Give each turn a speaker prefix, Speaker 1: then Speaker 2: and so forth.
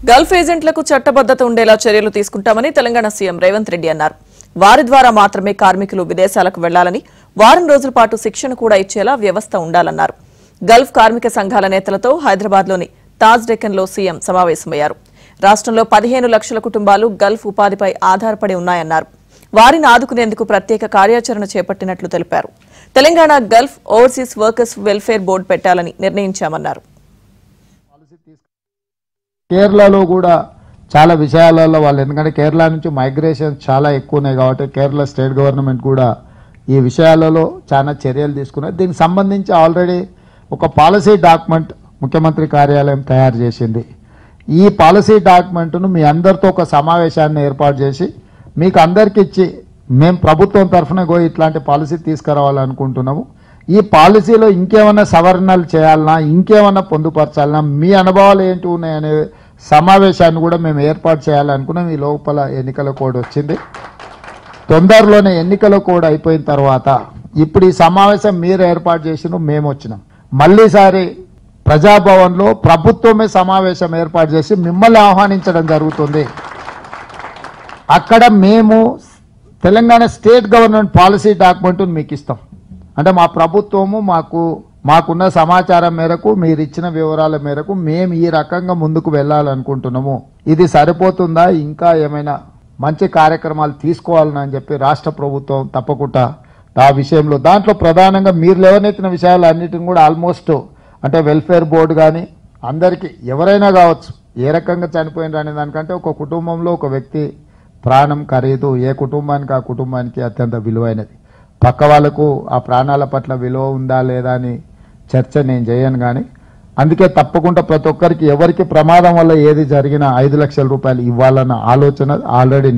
Speaker 1: Gulf ఏజెంట్లకు చట్టబద్ధత ఉండేలా చర్యలు తీసుకుంటామని తెలంగాణ సీఎం రేవంత్ రెడ్డి అన్నారు. వారి ద్వారా మాత్రమే కార్మికులు విదేశాలకు వెళ్లాలని, వారం రోజుల పాటు శిక్షణ కూడా ఇచ్చేలా వ్యవస్థ ఉండాలన్నారు. గల్ఫ్ కార్మిక సంఘాల నేతలతో హైదరాబాద్లోని తాజ్ డెక్కన్లో సీఎం సమావేశమయ్యారు. రాష్ట్రంలో 15 లక్షల కుటుంబాలు గల్ఫ్ ఉపాధిపై ఆధారపడి ఉన్నాయన్నారు. వారిని ఆదుకునేందుకు ప్రత్యేక కార్యాచరణ చేపట్టినట్లు తెలిపారు. Telangana Gulf overseas workers welfare board పెట్టాలని నిర్ణయించామన్నారు.
Speaker 2: కేరళలో కూడా చాలా విషయాలలో వాళ్ళు, ఎందుకంటే కేరళ నుంచి మైగ్రేషన్ చాలా ఎక్కువ ఉన్నాయి కాబట్టి కేరళ స్టేట్ గవర్నమెంట్ కూడా ఈ విషయాలలో చాలా చర్యలు తీసుకున్నారు. దీనికి సంబంధించి ఆల్రెడీ ఒక పాలసీ డాక్యుమెంట్ ముఖ్యమంత్రి కార్యాలయం తయారు చేసింది. ఈ పాలసీ డాక్యుమెంట్ను మీ అందరితో ఒక సమావేశాన్ని ఏర్పాటు చేసి మీకు అందరికి ఇచ్చి మేము ప్రభుత్వం తరఫున ఇట్లాంటి పాలసీ తీసుకురావాలనుకుంటున్నాము. ఈ పాలసీలో ఇంకేమన్నా సవరణలు చేయాలన్నా, ఇంకేమన్నా పొందుపరచాలన్నా, మీ అనుభవాలు ఏంటి ఉన్నాయనే సమావేశాన్ని కూడా మేము ఏర్పాటు చేయాలనుకున్నాం. ఈ లోపల ఎన్నికల కోడ్ వచ్చింది. తొందరలోనే ఎన్నికల కోడ్ అయిపోయిన తర్వాత ఇప్పుడు ఈ సమావేశం మీరు ఏర్పాటు చేసిన మేము వచ్చినాం. మళ్ళీసారి ప్రజాభవన్లో ప్రభుత్వమే సమావేశం ఏర్పాటు చేసి మిమ్మల్ని ఆహ్వానించడం జరుగుతుంది. అక్కడ మేము Telangana state government policy document మీకు ఇస్తాం. అంటే మా ప్రభుత్వము మాకున్న సమాచారం మేరకు, మీరు ఇచ్చిన వివరాల మేరకు మేము ఈ రకంగా ముందుకు వెళ్ళాలనుకుంటున్నాము. ఇది సరిపోతుందా, ఇంకా ఏమైనా మంచి కార్యక్రమాలు తీసుకోవాలని చెప్పి రాష్ట్ర ప్రభుత్వం తప్పకుండా ఆ విషయంలో దాంట్లో ప్రధానంగా మీరు లేవనెత్తిన విషయాలు అన్నిటిని కూడా ఆల్మోస్ట్ అంటే వెల్ఫేర్ బోర్డు కానీ అందరికీ ఎవరైనా కావచ్చు, ఏ రకంగా చనిపోయిన అనే దానికంటే ఒక కుటుంబంలో ఒక వ్యక్తి ప్రాణం ఖరీదు ఏ కుటుంబానికి ఆ కుటుంబానికి అత్యంత విలువైనది. పక్క వాళ్ళకు ఆ ప్రాణాల పట్ల విలువ ఉందా లేదా అని చర్చ నేను చేయను. కానీ అందుకే తప్పకుండా ప్రతి ఒక్కరికి ఎవరికి ప్రమాదం వల్ల ఏది జరిగినా 5 లక్షల రూపాయలు ఇవ్వాలన్న ఆలోచన ఆల్రెడీ